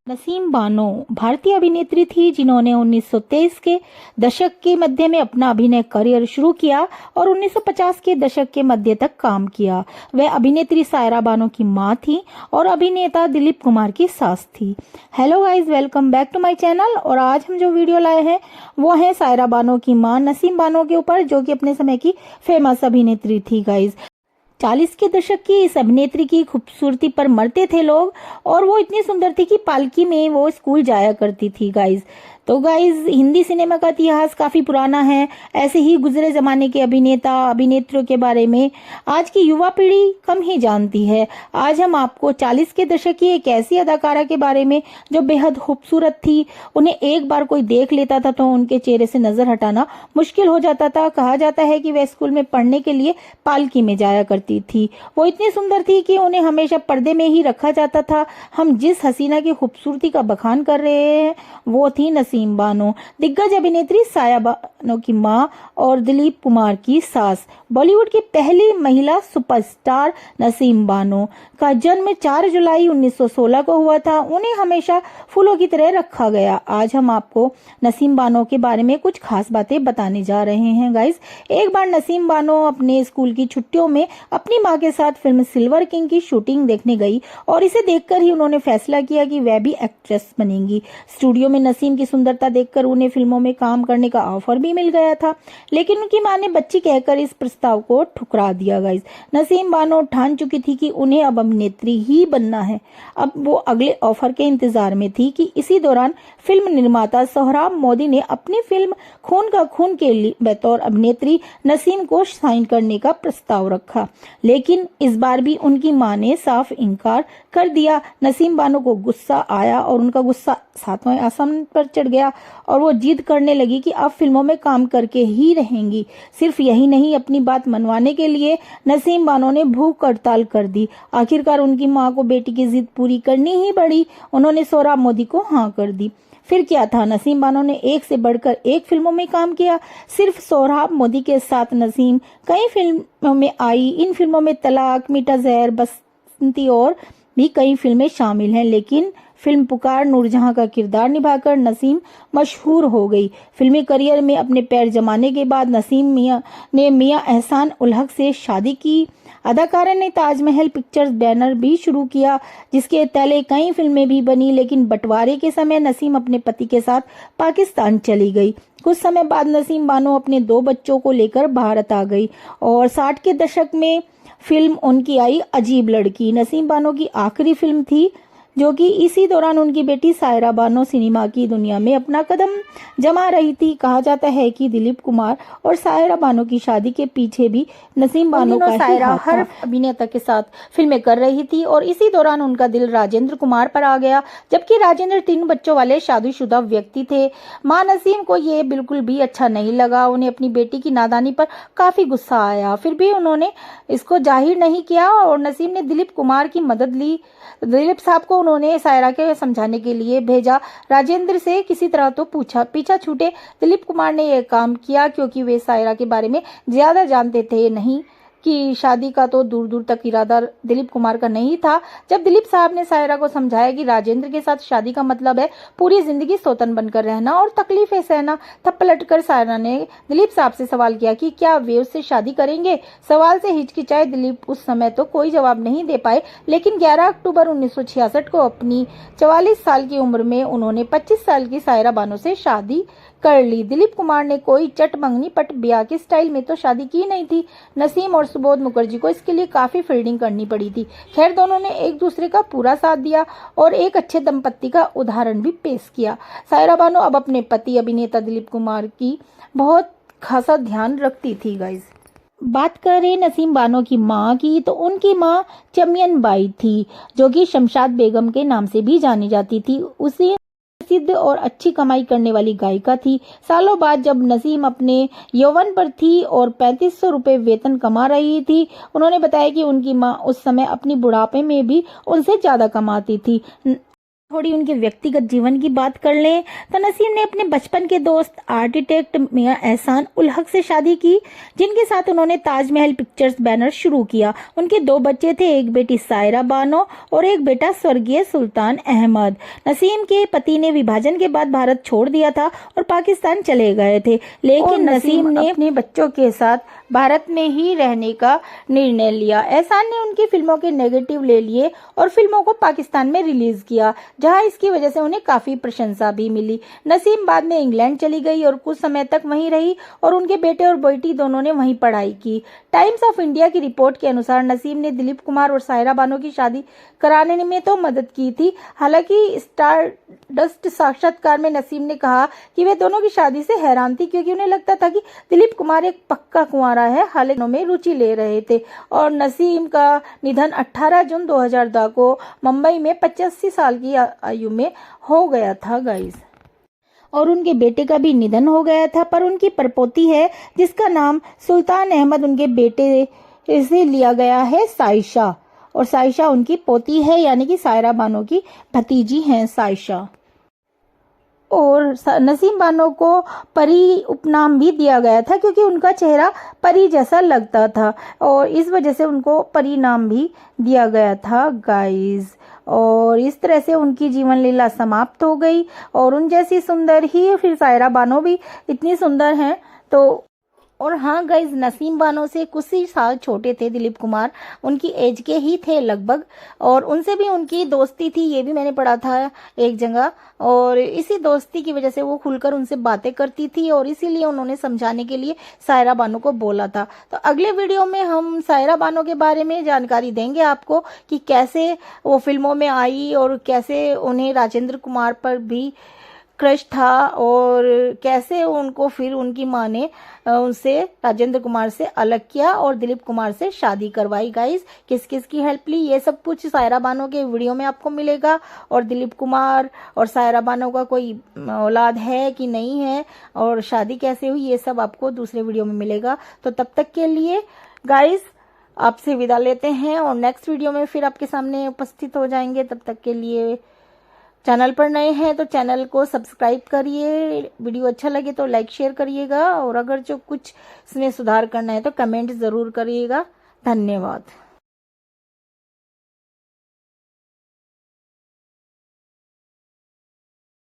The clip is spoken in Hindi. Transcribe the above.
नसीम बानो भारतीय अभिनेत्री थी जिन्होंने 1923 के दशक के मध्य में अपना अभिनय करियर शुरू किया और 1950 के दशक के मध्य तक काम किया। वह अभिनेत्री सायरा बानो की मां थी और अभिनेता दिलीप कुमार की सास थी। Hello guys, welcome back to my channel. और आज हम जो वीडियो लाए हैं वो है सायरा बानो की मां नसीम बानो के ऊपर, जो कि अपने समय की फेमस अभिनेत्री थी गाइस। 40 के दशक की इस अभिनेत्री की खूबसूरती पर मरते थे लोग, और वो इतनी सुंदर थी कि पालकी में वो स्कूल जाया करती थी गाइज। तो गाइज, हिंदी सिनेमा का इतिहास काफी पुराना है। ऐसे ही गुजरे जमाने के अभिनेता अभिनेत्रियों के बारे में आज की युवा पीढ़ी कम ही जानती है। आज हम आपको 40 के दशक की एक ऐसी अदाकारा के बारे में जो बेहद खूबसूरत थी। उन्हें एक बार कोई देख लेता था तो उनके चेहरे से नजर हटाना मुश्किल हो जाता था। कहा जाता है कि वह स्कूल में पढ़ने के लिए पालकी में जाया करती थी। वो इतनी सुंदर थी कि उन्हें हमेशा पर्दे में ही रखा जाता था। हम जिस हसीना की खूबसूरती का बखान कर रहे हैं वो थी नसीम बानो, दिग्गज अभिनेत्री सायरा बानो की मां और दिलीप कुमार की सास। बॉलीवुड की पहली महिला सुपरस्टार नसीम बानो का जन्म 4 जुलाई 1916 को हुआ था। उन्हें हमेशा फूलों की तरह रखा गया। आज हम आपको नसीम बानो के बारे में कुछ खास बातें बताने जा रहे हैं गाइस। एक बार नसीम बानो अपने स्कूल की छुट्टियों में अपनी मां के साथ फिल्म सिल्वर किंग की शूटिंग देखने गई और इसे देखकर ही उन्होंने फैसला किया कि वह भी एक्ट्रेस बनेंगी। स्टूडियो में नसीम की सुंदरता देखकर उन्हें फिल्मों में काम करने का ऑफर भी मिल गया था, लेकिन उनकी मां ने बच्ची कहकर इस प्रस्ताव को ठुकरा दिया गाइस। नसीम बानो ठान चुकी थी कि उन्हें अब अभिनेत्री ही बनना है। अब वो अगले ऑफर के इंतजार में थी कि इसी दौरान फिल्म निर्माता सोहराब मोदी ने अपनी फिल्म खून का खून के लिए बतौर अभिनेत्री नसीम को साइन करने का प्रस्ताव रखा, लेकिन इस बार भी उनकी मां ने साफ इनकार कर दिया। नसीम बानो को गुस्सा आया और उनका गुस्सा 7वें आसमान पर चढ़ गया और वो जिद करने लगी कि अब फिल्मों में काम करके ही रहेंगी। सिर्फ यही नहीं, अपनी बात मनवाने के लिए नसीम बानो ने भूख हड़ताल कर दी। आखिरकार उनकी मां को बेटी की जिद पूरी करनी ही पड़ी। उन्होंने सोहराब मोदी को हाँ कर दी। फिर क्या था, नसीम बानो ने एक से बढ़कर एक फिल्मों में काम किया। सिर्फ सोहराब मोदी के साथ नसीम कई फिल्मों में आई। इन फिल्मों में तलाक, मीठा जहर, बसंती और भी कई फिल्में शामिल हैं, लेकिन फिल्म पुकार नूरजहां का किरदार निभाकर नसीम मशहूर हो गई। फिल्मी करियर में अपने पैर जमाने के बाद नसीम ने मियां एहसान उल हक से शादी की। अदाकारा ने ताजमहल पिक्चर्स बैनर भी शुरू किया, जिसके तले कई फिल्में भी बनी, लेकिन बंटवारे के समय नसीम अपने पति के साथ पाकिस्तान चली गई। कुछ समय बाद नसीम बानो अपने 2 बच्चों को लेकर भारत आ गई और 60 के दशक में फिल्म उनकी आई अजीब लड़की। नसीम बानो की आखिरी फिल्म थी, जो कि इसी दौरान उनकी बेटी सायरा बानो सिनेमा की दुनिया में अपना कदम जमा रही थी। कहा जाता है कि दिलीप कुमार और सायरा बानो की शादी के पीछे भी नसीम बानो का सायरा हर अभिनेता के साथ फिल्में कर रही थी और इसी दौरान उनका दिल राजेंद्र कुमार पर आ गया, जबकि राजेंद्र 3 बच्चों वाले शादीशुदा व्यक्ति थे। मां नसीम को ये बिल्कुल भी अच्छा नहीं लगा। उन्हें अपनी बेटी की नादानी पर काफी गुस्सा आया, फिर भी उन्होंने इसको जाहिर नहीं किया और नसीम ने दिलीप कुमार की मदद ली। दिलीप साहब को उन्होंने सायरा के समझाने के लिए भेजा। राजेंद्र से किसी तरह तो पीछा छूटे। दिलीप कुमार ने यह काम किया क्योंकि वे सायरा के बारे में ज्यादा जानते थे, नहीं कि शादी का तो दूर दूर तक इरादा दिलीप कुमार का नहीं था। जब दिलीप साहब ने सायरा को समझाया कि राजेंद्र के साथ शादी का मतलब है पूरी जिंदगी सौतन बनकर रहना और तकलीफें सहना, तब पलटकर सायरा ने दिलीप साहब से सवाल किया कि क्या वे उससे शादी करेंगे। सवाल से हिचकिचाए दिलीप उस समय तो कोई जवाब नहीं दे पाए, लेकिन 11 अक्टूबर 1966 को अपनी 44 साल की उम्र में उन्होंने 25 साल की सायरा बानो से शादी कर ली। दिलीप कुमार ने कोई चट मंगनी पट ब्याह के स्टाइल में तो शादी की नहीं थी। नसीम और सुबोध मुखर्जी को इसके लिए काफी फील्डिंग करनी पड़ी थी। खैर, दोनों ने एक दूसरे का पूरा साथ दिया और एक अच्छे दंपत्ति का उदाहरण भी पेश किया। सायरा बानो अब अपने पति अभिनेता दिलीप कुमार की बहुत खासा ध्यान रखती थी गाइज। बात करें नसीम बानो की मां की, तो उनकी मां चमियन बाई थी, जो कि शमशाद बेगम के नाम से भी जानी जाती थी। उसे प्रसिद्ध और अच्छी कमाई करने वाली गायिका थी। सालों बाद जब नसीम अपने यौवन पर थी और 3500 रुपए वेतन कमा रही थी, उन्होंने बताया कि उनकी मां उस समय अपनी बुढ़ापे में भी उनसे ज्यादा कमाती थी। थोड़ी उनके व्यक्तिगत जीवन की बात कर लें तो नसीम ने अपने बचपन के दोस्त आर्किटेक्ट मियां एहसान उल हक से शादी की, जिनके साथ उन्होंने ताजमहल पिक्चर्स बैनर शुरू किया। उनके 2 बच्चे थे, एक बेटी सायरा बानो और एक बेटा स्वर्गीय सुल्तान अहमद। नसीम के पति ने विभाजन के बाद भारत छोड़ दिया था और पाकिस्तान चले गए थे, लेकिन नसीम ने अपने बच्चों के साथ भारत में ही रहने का निर्णय लिया। एहसान ने उनकी फिल्मों के नेगेटिव ले लिए और फिल्मों को पाकिस्तान में रिलीज किया, जहां इसकी वजह से उन्हें काफी प्रशंसा भी मिली। नसीम बाद में इंग्लैंड चली गई और कुछ समय तक वहीं रही और उनके बेटे और बेटी दोनों ने वहीं पढ़ाई की। टाइम्स ऑफ इंडिया की रिपोर्ट के अनुसार नसीम ने दिलीप कुमार और सायरा बानो की शादी कराने में तो मदद की थी। हालांकि स्टारडस्ट साक्षात्कार में नसीम ने कहा कि वे दोनों की शादी से हैरान थी, क्योंकि उन्हें लगता था कि दिलीप कुमार एक पक्का कुंवारा है, हालांकि में रुचि ले रहे थे। और नसीम का निधन 18 जून 2010 को मुंबई में 85 साल की आयु में हो गया था गाइस। और उनके बेटे का भी निधन हो गया था, पर उनकी परपोती है जिसका नाम सुल्तान अहमद उनके बेटे से लिया गया है, साइशा। और साइशा उनकी पोती है, यानी कि सायरा बानो की भतीजी हैं साइशा। और नसीम बानो को परी उपनाम भी दिया गया था, क्योंकि उनका चेहरा परी जैसा लगता था और इस वजह से उनको परी नाम भी दिया गया था गाइस। और इस तरह से उनकी जीवन लीला समाप्त हो गई और उन जैसी सुंदर ही फिर सायरा बानो भी इतनी सुंदर हैं। तो और हाँ गाइज, नसीम बानो से कुछ ही साल छोटे थे दिलीप कुमार, उनकी एज के ही थे लगभग, और उनसे भी उनकी दोस्ती थी, ये भी मैंने पढ़ा था एक जगह। और इसी दोस्ती की वजह से वो खुलकर उनसे बातें करती थी और इसीलिए उन्होंने समझाने के लिए सायरा बानो को बोला था। तो अगले वीडियो में हम सायरा बानो के बारे में जानकारी देंगे आपको कि कैसे वो फिल्मों में आई और कैसे उन्हें राजेंद्र कुमार पर भी क्रश था और कैसे उनको फिर उनकी माँ ने उनसे राजेंद्र कुमार से अलग किया और दिलीप कुमार से शादी करवाई। गाइस, किस किस की हेल्प ली, ये सब कुछ सायरा बानो के वीडियो में आपको मिलेगा। और दिलीप कुमार और सायरा बानो का कोई औलाद है कि नहीं है और शादी कैसे हुई, ये सब आपको दूसरे वीडियो में मिलेगा। तो तब तक के लिए गाइस आपसे विदा लेते हैं और नेक्स्ट वीडियो में फिर आपके सामने उपस्थित हो जाएंगे। तब तक के लिए चैनल पर नए हैं तो चैनल को सब्सक्राइब करिए, वीडियो अच्छा लगे तो लाइक शेयर करिएगा और अगर जो कुछ इसमें सुधार करना है तो कमेंट जरूर करिएगा। धन्यवाद।